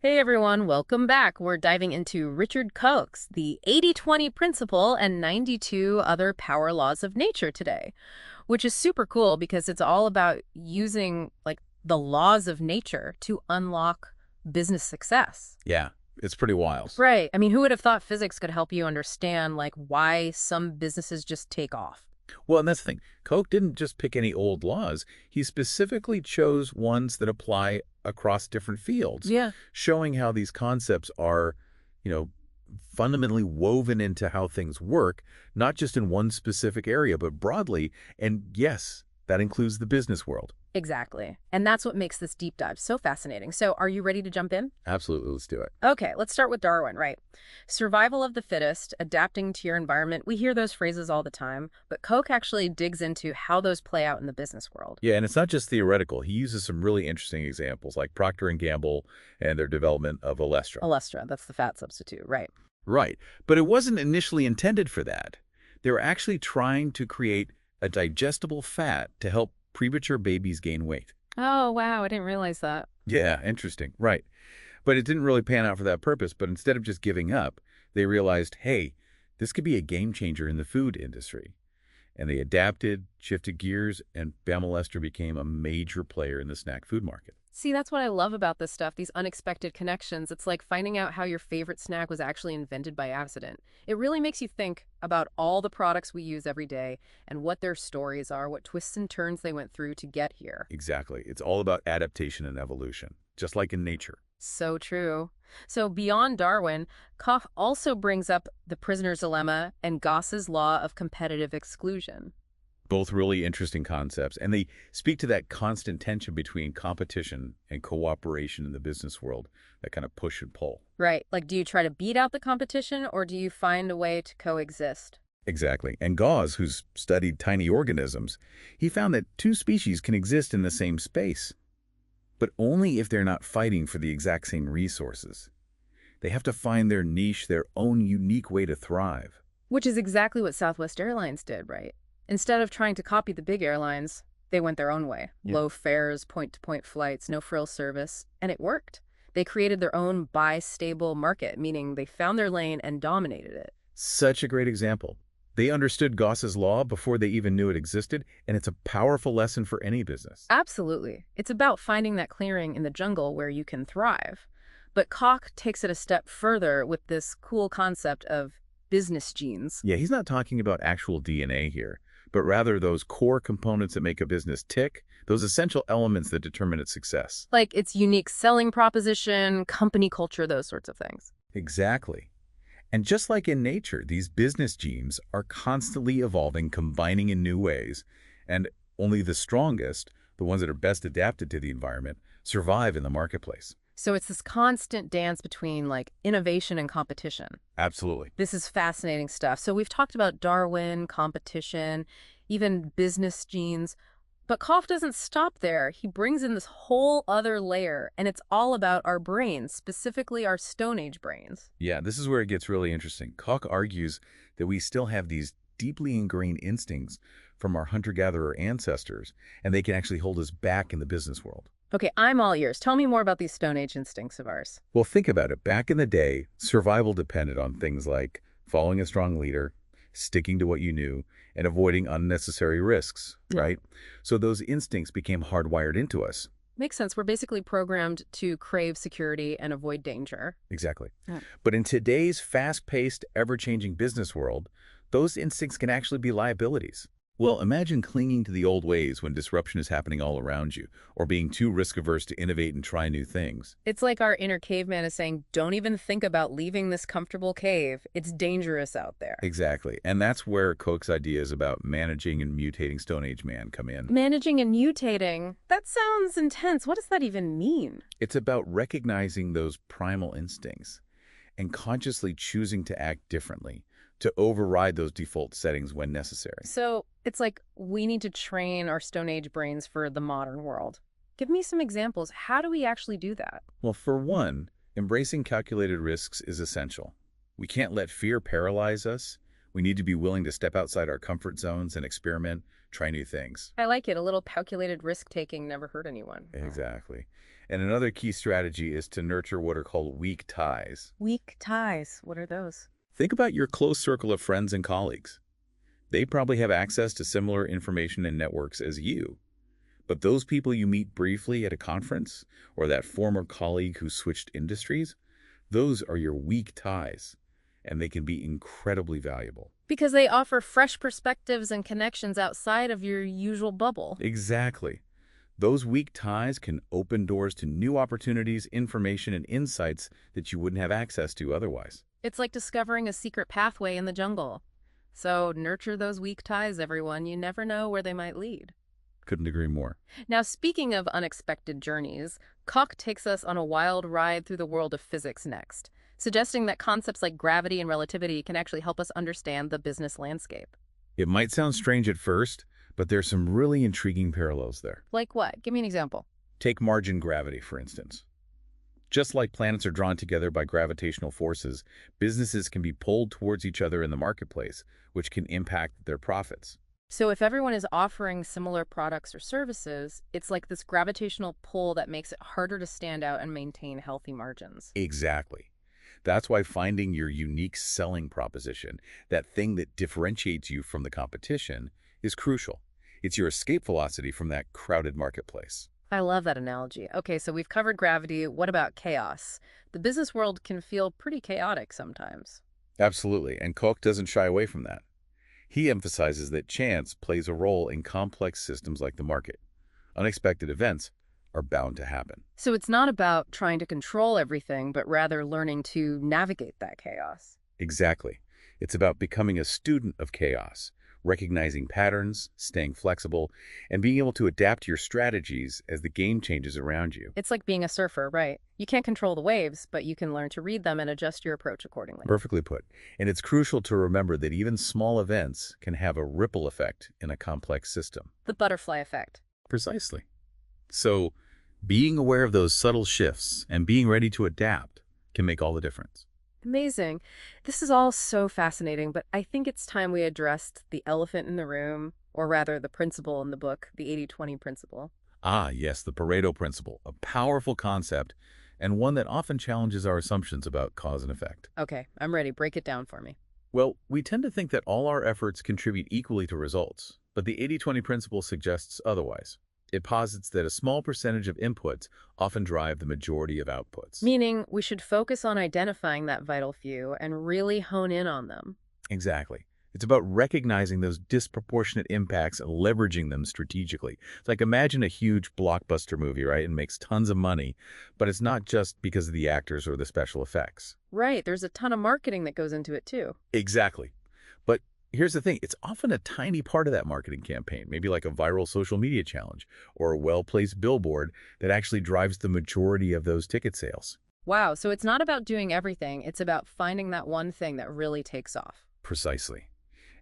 Hey everyone, welcome back. We're diving into Richard Koch's The 80-20 Principle and 92 Other Power Laws of Nature today, which is super cool because it's all about using the laws of nature to unlock business success. Yeah, it's pretty wild. Right. I mean, who would have thought physics could help you understand why some businesses just take off? Well, and that's the thing. Koch didn't just pick any old laws. He specifically chose ones that apply across different fields, Yeah. showing how these concepts are, you know, fundamentally woven into how things work, not just in one specific area, but broadly. And yes, that includes the business world. Exactly. And that's what makes this deep dive so fascinating. So are you ready to jump in? Absolutely, let's do it. Okay, let's start with Darwin, right? Survival of the fittest, adapting to your environment. We hear those phrases all the time, but Koch actually digs into how those play out in the business world. Yeah, and it's not just theoretical. He uses some really interesting examples like Procter and Gamble and their development of Olestra. Olestra, that's the fat substitute, right? Right. But it wasn't initially intended for that. They were actually trying to create a digestible fat to help premature babies gain weight. Oh, wow, I didn't realize that. Yeah, interesting. Right. But it didn't really pan out for that purpose. But instead of just giving up, they realized, hey, this could be a game changer in the food industry. And they adapted, shifted gears, and Bamolester became a major player in the snack food market. See, that's what I love about this stuff, these unexpected connections. It's like finding out how your favorite snack was actually invented by accident. It really makes you think about all the products we use every day and what their stories are, what twists and turns they went through to get here. Exactly. It's all about adaptation and evolution, just like in nature. So true. So beyond Darwin, Koch also brings up the prisoner's dilemma and Gause's law of competitive exclusion. Both really interesting concepts, and they speak to that constant tension between competition and cooperation in the business world, that kind of push and pull. Right. Like, do you try to beat out the competition or do you find a way to coexist? Exactly. And Gause, who's studied tiny organisms, he found that two species can exist in the same space, but only if they're not fighting for the exact same resources. They have to find their niche, their own unique way to thrive. Which is exactly what Southwest Airlines did, right? Instead of trying to copy the big airlines, they went their own way. Yeah. Low fares, point-to-point flights, no frill service, and it worked. They created their own buy-stable market, meaning they found their lane and dominated it. Such a great example. They understood Gauss's law before they even knew it existed, and it's a powerful lesson for any business. Absolutely. It's about finding that clearing in the jungle where you can thrive. But Koch takes it a step further with this cool concept of business genes. Yeah, he's not talking about actual DNA here, but rather those core components that make a business tick, those essential elements that determine its success. Like its unique selling proposition, company culture, those sorts of things. Exactly. And just like in nature, these business genes are constantly evolving, combining in new ways, and only the strongest, the ones that are best adapted to the environment, survive in the marketplace. So it's this constant dance between innovation and competition. Absolutely. This is fascinating stuff. So we've talked about Darwin, competition, even business genes, but Koch doesn't stop there. He brings in this whole other layer, and it's all about our brains, specifically our Stone Age brains. Yeah, this is where it gets really interesting. Koch argues that we still have these deeply ingrained instincts from our hunter-gatherer ancestors, and they can actually hold us back in the business world. Okay, I'm all ears. Tell me more about these Stone Age instincts of ours. Well, think about it. Back in the day, survival depended on things like following a strong leader, sticking to what you knew, and avoiding unnecessary risks, Yeah. right? So those instincts became hardwired into us. Makes sense. We're basically programmed to crave security and avoid danger. Exactly. Yeah. But in today's fast-paced, ever-changing business world, those instincts can actually be liabilities. Well, imagine clinging to the old ways when disruption is happening all around you, or being too risk-averse to innovate and try new things. It's like our inner caveman is saying, don't even think about leaving this comfortable cave. It's dangerous out there. Exactly. And that's where Koch's ideas about managing and mutating Stone Age man come in. Managing and mutating, that sounds intense. What does that even mean? It's about recognizing those primal instincts and consciously choosing to act differently, to override those default settings when necessary. So it's like we need to train our Stone Age brains for the modern world. Give me some examples. How do we actually do that? Well, for one, embracing calculated risks is essential. We can't let fear paralyze us. We need to be willing to step outside our comfort zones and experiment, try new things. I like it. A little calculated risk-taking never hurt anyone. Exactly. And another key strategy is to nurture what are called weak ties. Weak ties. What are those? Think about your close circle of friends and colleagues. They probably have access to similar information and networks as you. But those people you meet briefly at a conference, or that former colleague who switched industries, those are your weak ties, and they can be incredibly valuable. Because they offer fresh perspectives and connections outside of your usual bubble. Exactly. Those weak ties can open doors to new opportunities, information, and insights that you wouldn't have access to otherwise. It's like discovering a secret pathway in the jungle. So nurture those weak ties, everyone. You never know where they might lead. Couldn't agree more. Now, speaking of unexpected journeys, Koch takes us on a wild ride through the world of physics next, suggesting that concepts like gravity and relativity can actually help us understand the business landscape. It might sound strange at first, but there's some really intriguing parallels there. Like what? Give me an example. Take margin gravity, for instance. Just like planets are drawn together by gravitational forces, businesses can be pulled towards each other in the marketplace, which can impact their profits. So if everyone is offering similar products or services, it's like this gravitational pull that makes it harder to stand out and maintain healthy margins. Exactly. That's why finding your unique selling proposition, that thing that differentiates you from the competition, is crucial. It's your escape velocity from that crowded marketplace. I love that analogy. Okay, so we've covered gravity. What about chaos? The business world can feel pretty chaotic sometimes. Absolutely, and Koch doesn't shy away from that. He emphasizes that chance plays a role in complex systems like the market. Unexpected events are bound to happen. So it's not about trying to control everything, but rather learning to navigate that chaos. Exactly. It's about becoming a student of chaos, recognizing patterns, staying flexible, and being able to adapt your strategies as the game changes around you. It's like being a surfer, right? You can't control the waves, but you can learn to read them and adjust your approach accordingly. Perfectly put. And it's crucial to remember that even small events can have a ripple effect in a complex system. The butterfly effect. Precisely. So, being aware of those subtle shifts and being ready to adapt can make all the difference. Amazing. This is all so fascinating, but I think it's time we addressed the elephant in the room, or rather the principle in the book, the 80-20 principle. Ah, yes, the Pareto principle, a powerful concept and one that often challenges our assumptions about cause and effect. Okay, I'm ready. Break it down for me. Well, we tend to think that all our efforts contribute equally to results, but the 80-20 principle suggests otherwise. It posits that a small percentage of inputs often drive the majority of outputs. Meaning we should focus on identifying that vital few and really hone in on them. Exactly. It's about recognizing those disproportionate impacts and leveraging them strategically. It's like imagine a huge blockbuster movie, right? It makes tons of money, but it's not just because of the actors or the special effects. Right, there's a ton of marketing that goes into it too. Exactly. But here's the thing. It's often a tiny part of that marketing campaign, maybe like a viral social media challenge or a well-placed billboard that actually drives the majority of those ticket sales. Wow, so it's not about doing everything, it's about finding that one thing that really takes off. Precisely.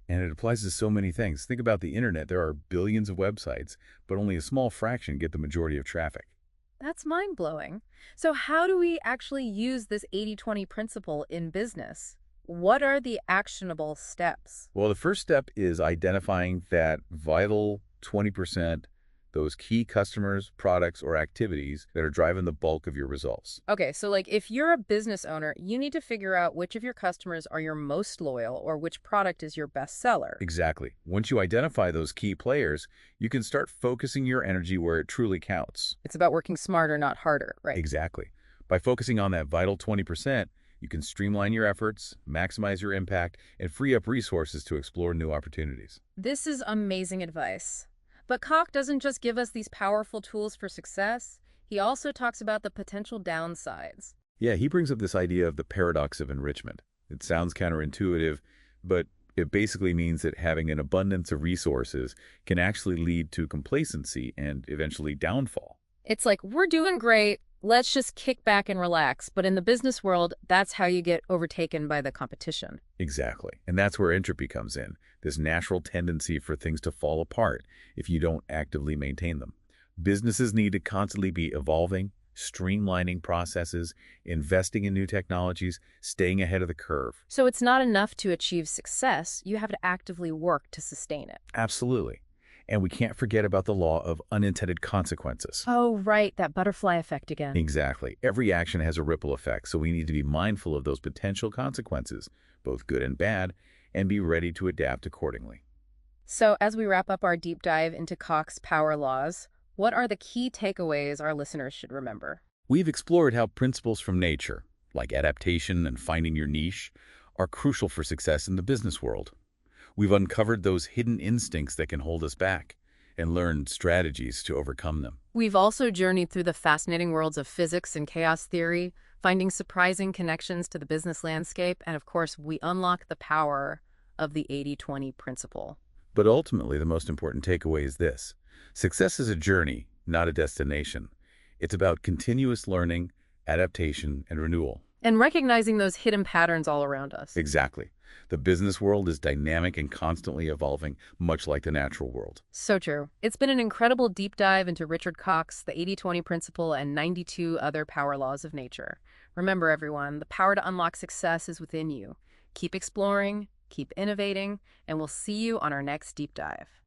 And it applies to so many things. Think about the internet. There are billions of websites, but only a small fraction get the majority of traffic. That's mind-blowing. So how do we actually use this 80-20 principle in business? What are the actionable steps? Well, the first step is identifying that vital 20%, those key customers, products, or activities that are driving the bulk of your results. Okay, so like if you're a business owner, you need to figure out which of your customers are your most loyal or which product is your best seller. Exactly. Once you identify those key players, you can start focusing your energy where it truly counts. It's about working smarter, not harder, right? Exactly. By focusing on that vital 20%, you can streamline your efforts, maximize your impact, and free up resources to explore new opportunities. This is amazing advice. But Koch doesn't just give us these powerful tools for success. He also talks about the potential downsides. Yeah, he brings up this idea of the paradox of enrichment. It sounds counterintuitive, but it basically means that having an abundance of resources can actually lead to complacency and eventually downfall. It's like, we're doing great, let's just kick back and relax. But in the business world, that's how you get overtaken by the competition. Exactly. And that's where entropy comes in, this natural tendency for things to fall apart if you don't actively maintain them. Businesses need to constantly be evolving, streamlining processes, investing in new technologies, staying ahead of the curve. So it's not enough to achieve success, you have to actively work to sustain it. Absolutely. And we can't forget about the law of unintended consequences. Oh, right, that butterfly effect again. Exactly. Every action has a ripple effect, so we need to be mindful of those potential consequences, both good and bad, and be ready to adapt accordingly. So as we wrap up our deep dive into Koch's power laws, what are the key takeaways our listeners should remember? We've explored how principles from nature, like adaptation and finding your niche, are crucial for success in the business world. We've uncovered those hidden instincts that can hold us back and learned strategies to overcome them. We've also journeyed through the fascinating worlds of physics and chaos theory, finding surprising connections to the business landscape, and of course, we unlock the power of the 80-20 principle. But ultimately, the most important takeaway is this. Success is a journey, not a destination. It's about continuous learning, adaptation, and renewal. And recognizing those hidden patterns all around us. Exactly. The business world is dynamic and constantly evolving, much like the natural world. So true. It's been an incredible deep dive into Richard Koch, the 80-20 principle, and 92 other power laws of nature. Remember, everyone, the power to unlock success is within you. Keep exploring, keep innovating, and we'll see you on our next deep dive.